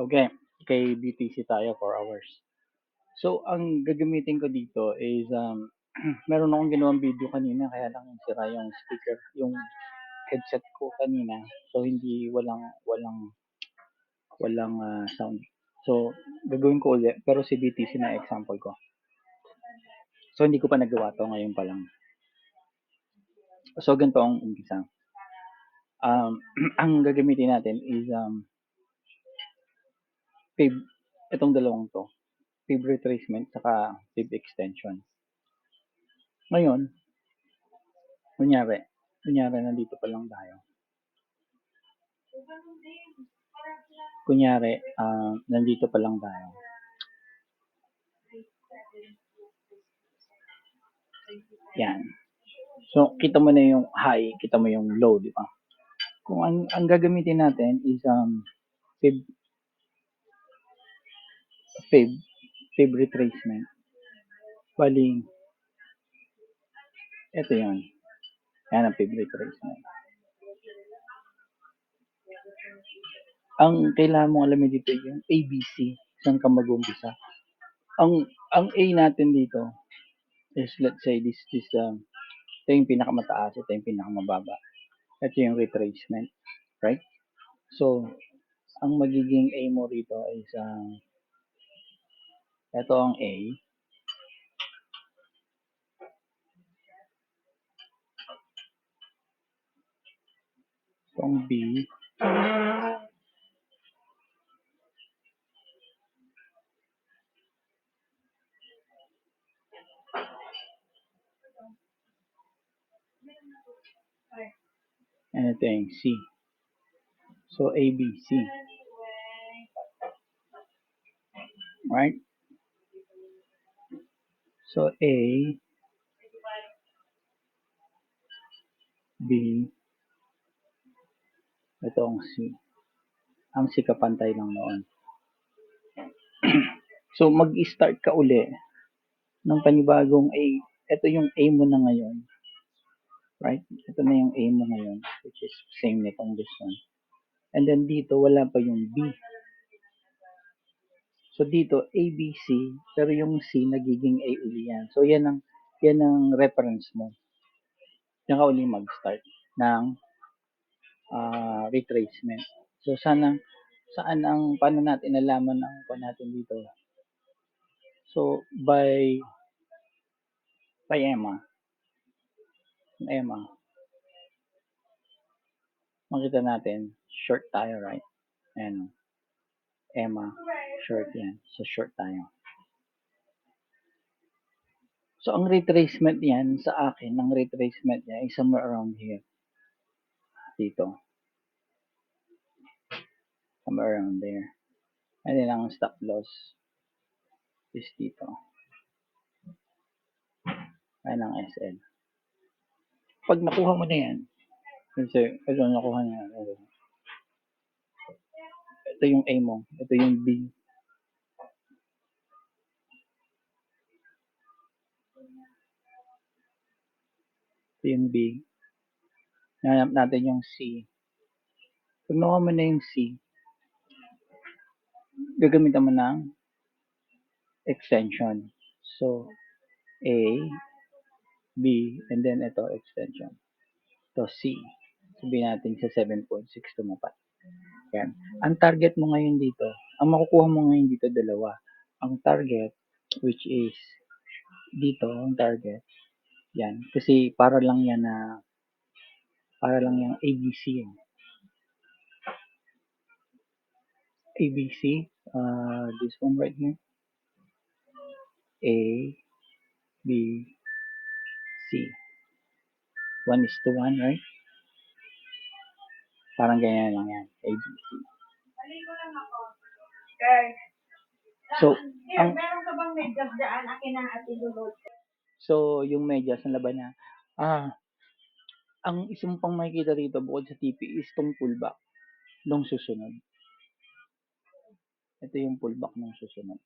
Okay, kay BTC tayo 4 hours. So, ang gagamitin ko dito is, meron akong ginawang video kanina kaya lang sira yung speaker, yung headset ko kanina. So, hindi, walang sound. So, gagawin ko ulit, pero si BTC na example ko. So, hindi ko pa nagawa to ngayon pa lang. So, ganito ang umpisa. Ang gagamitin natin is, fib, itong dalawang to. Fib retracement, saka fib extension. Ngayon, kunyari, nandito pa lang tayo. Kunyari, nandito pa lang tayo. Yan. So, kita mo na yung high, kita mo yung low, di ba? Kung ang gagamitin natin is fib, fib, fib retracement. Bali, ito yan. Yan ang fib retracement. Ang kailangan mong alamin dito yung ABC, saan ka mag-umpisa. Ang A natin dito is, let's say, ito yung pinakamataas, ito yung pinakamababa. Ito yung retracement, right? So, ang magiging A mo rito is, ito ang A. Ito ang B. And ito yung C. So, A, B, C. Right? So, A, B, ito ang C. Ang C kapantay lang noon. So, mag-start ka uli ng panibagong A. Ito yung A mo na ngayon. Right? Ito na yung A mo ngayon, which is same nitong this one. And then dito, wala pa yung B. So, dito, A, B, C, pero yung C, nagiging A uli yan. So, yan ang reference mo. Yan ka uli mag-start ng retracement. So, paano natin nalaman ang natin dito? So, by EMA. Makita natin, short tayo, right? Ayan, EMA, short yan. So, short tayo. So, ang retracement yan, sa akin, ang retracement niya is somewhere around here. Dito. Somewhere around there. And then, ang stop loss is dito. Ayan ang SL. Pag nakuha mo na yan, kasi, ito nakuha na yan. Ito yung A mo. Ito yung B. Ito yung B. Nahanap natin yung C. Pag nakuha mo na yung C, gagamitan mo ng extension. So, A, B, and then ito, extension. Ito, C. Sabihin natin sa 7.6 tumapat. Yan. Ang target mo ngayon dito, ang makukuha mo ngayon dito, dalawa. Ang target, which is dito, ang target, yan. Kasi para lang yung ABC yan. ABC, this one right here. A, B, C. 1:1, right? Parang ganyan lang yan. A, B, C. So, meron ka bang medyas dyan? Akin ang atululot. So, yung medyas na laban na, ang isang pang makikita rito bukod sa TP is tong pullback nung susunod. Ito yung pullback nung susunod.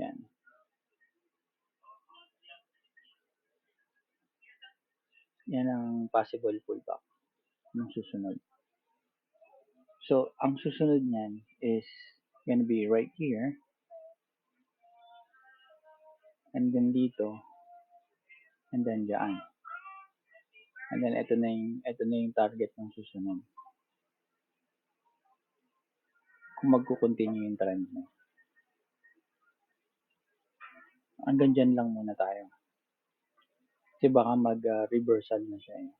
Yan. Yan ang possible pullback nung susunod. So, ang susunod niyan is gonna be right here, and then dito, and then dyan. And then ito na yung target ng susunod. Kung magko-continue yung trend mo. Hanggang dyan lang muna tayo. Kasi baka mag-reversal na siya eh.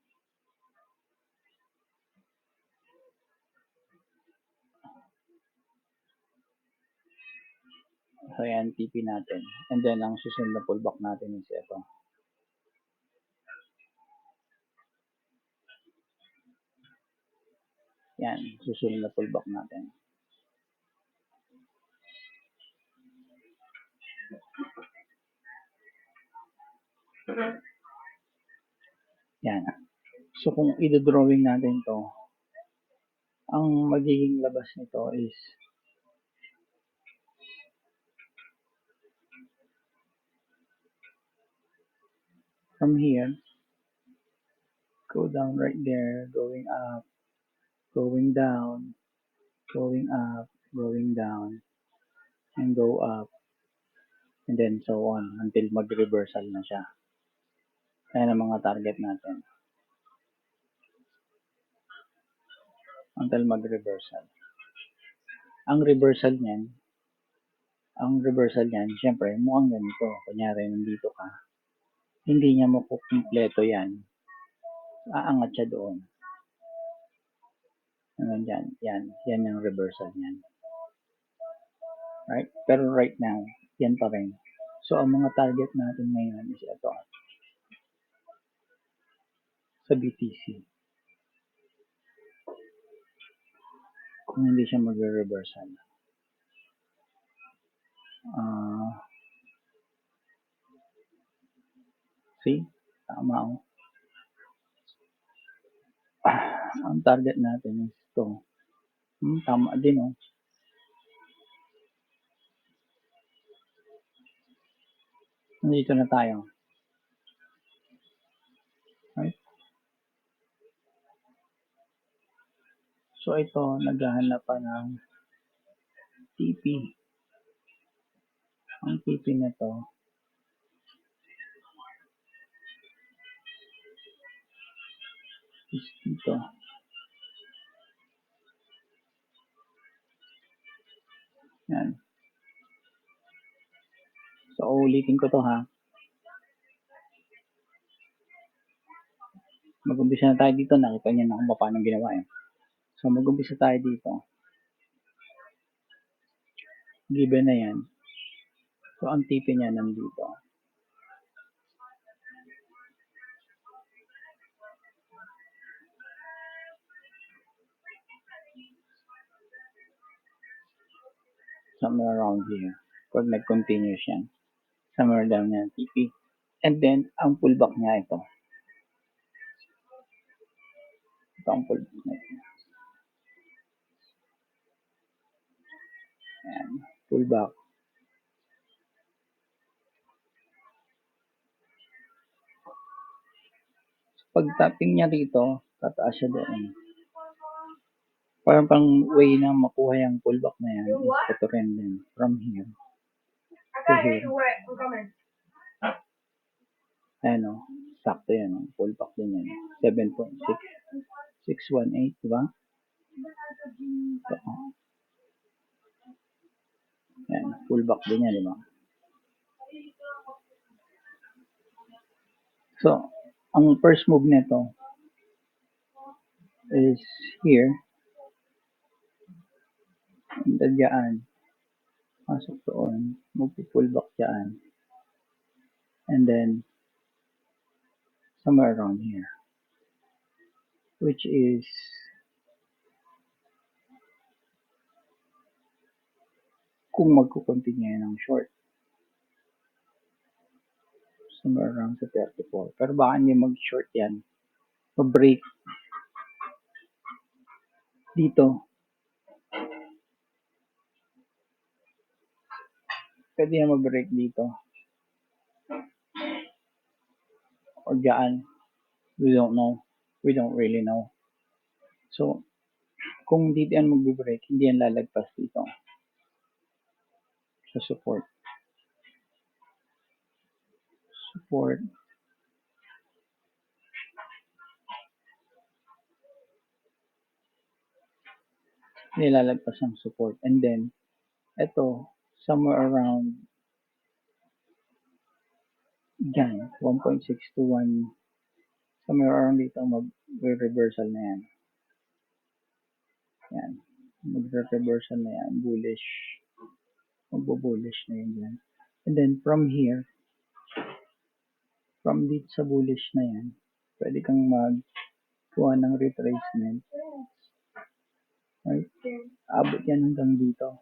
So yan, TP natin. And then ang susunod na pullback natin is ito. Yan, susunod na pullback natin. Yan. So kung i-drawing natin to, ang magiging labas nito is from here, go down right there, going up, going down, going up, going down, and go up, and then so on until mag-reversal na siya. Ayan ang mga target natin. Until mag-reversal. Ang reversal niyan, syempre, mukhang ganito. Kunyari, nandito ka. Hindi niya makukumpleto yan. Aangat siya doon. Hanggang dyan. Yan yung reversal niyan. Right? Pero right now, yan pa rin. So, ang mga target natin ngayon is ito. Sa BTC. Kung hindi siya mag-reversal. See? Tama ako. Ang target natin is ito. Tama din oh. Nandito na tayo. Right? So ito, naghahanap pa ng TP. Ang TP na to is dito. Yan. So ulitin ko to ha. Mag-umpisa na tayo dito. Nakita niyo na kung paano ginawa eh. So mag-umpisa tayo dito. Given na yan. So ang TP niya nandito. Somewhere around here. Pag nag-continue siya. Somewhere down yan TP. And then, ang pullback niya ito. Ito ang pullback niya. Ayan. Pullback. Pag tapping niya dito, tataas siya doon. Parang pang way na makuha yung pullback na yan is ito rin din. From here to here. Ayan o. Sakto yan o. Pullback din yan. 7.618, diba? Ito. Ayan. Pullback din yan, diba? So, ang first move nito is here. And then dyan. Pasok doon. Magpupullback dyan. And then, somewhere around here. Which is kung magkukontinue ng short. Somewhere around sa 34. Pero baka hindi mag-short yan. Mag-break dito. Pwede yan mag-break dito. Or dyan. We don't know. We don't really know. So, kung dito yan mag-break, hindi yan lalagpas dito. So, support. Support. Nilalagpas ang support. And then, ito, somewhere around dyan, 1.6 to 1, somewhere around dito, mag-reversal na yan. Yan. Mag-reversal na yan. Bullish. Magbo-bullish na yan dyan. And then, from here, from dito sa bullish na yan, pwede kang magkuha ng retracement. Right? Abot yan hanggang dito.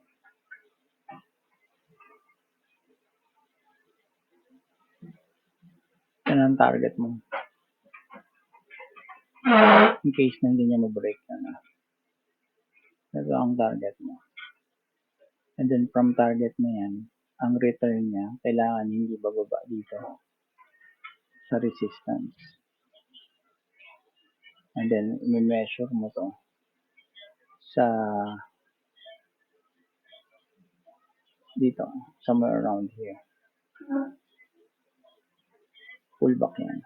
Yan ang target mo. In case na hindi niya ma-break na. Ito ang target mo. And then from target na yan, ang return niya, kailangan hindi bababa dito sa resistance. And then, i-measure mo to sa dito, somewhere around here. Pullback yan.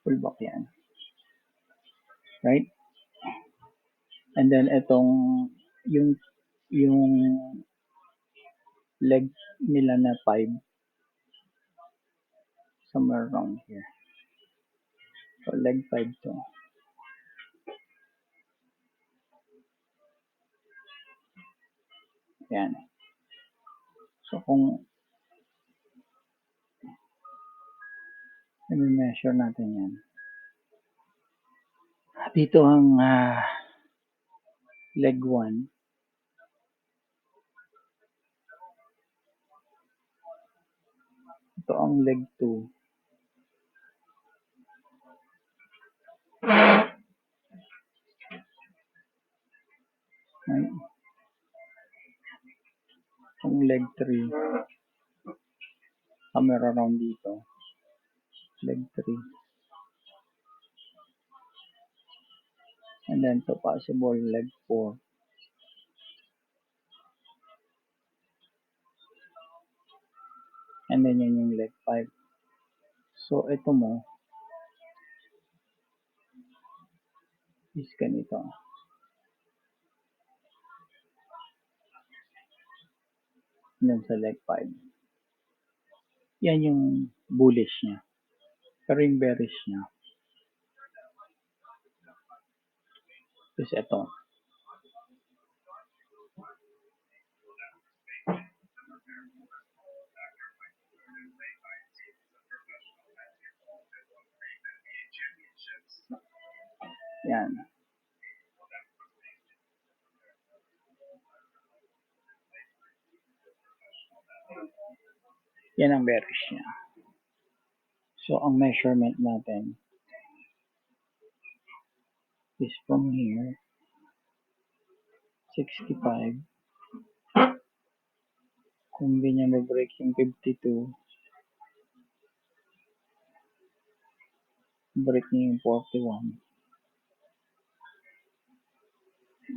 Pullback yan. Right? And then, itong, yung leg nila na 5, somewhere around here. So, leg 5 to. Yan. So, kung i-measure natin yan. Dito ang leg 1. Ito ang leg 2. Right? Ang leg 3. Somewhere around dito. Leg 3. And then to possible leg 4. And then yun yung leg 5. So, ito mo is ganito. And then sa leg 5. Yan yung bullish niya. Pero yung bearish niya is ito. Yan. Yan ang bearish niya. So, ang measurement natin is from here, 65. Kung hindi niya mag-break yung 52, break niya yung 41.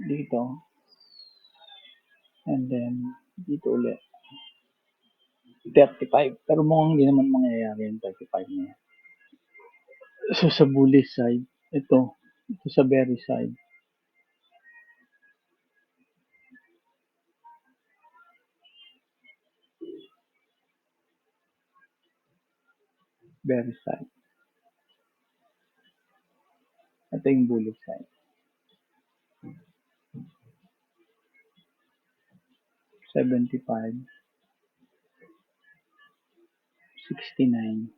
Dito. And then, dito ulit. 35. Pero mukhang hindi naman mangyayari yung 35 niya. So, sa bullish side, ito sa bearish side. Bearish side. Ito yung bullish side. 75. 69.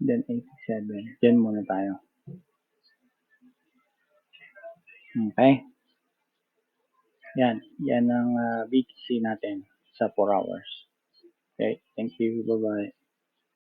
Then 87. Diyan muna tayo. Okay? Yan. Yan ang BTC natin sa 4 hours. Okay? Thank you. Bye-bye.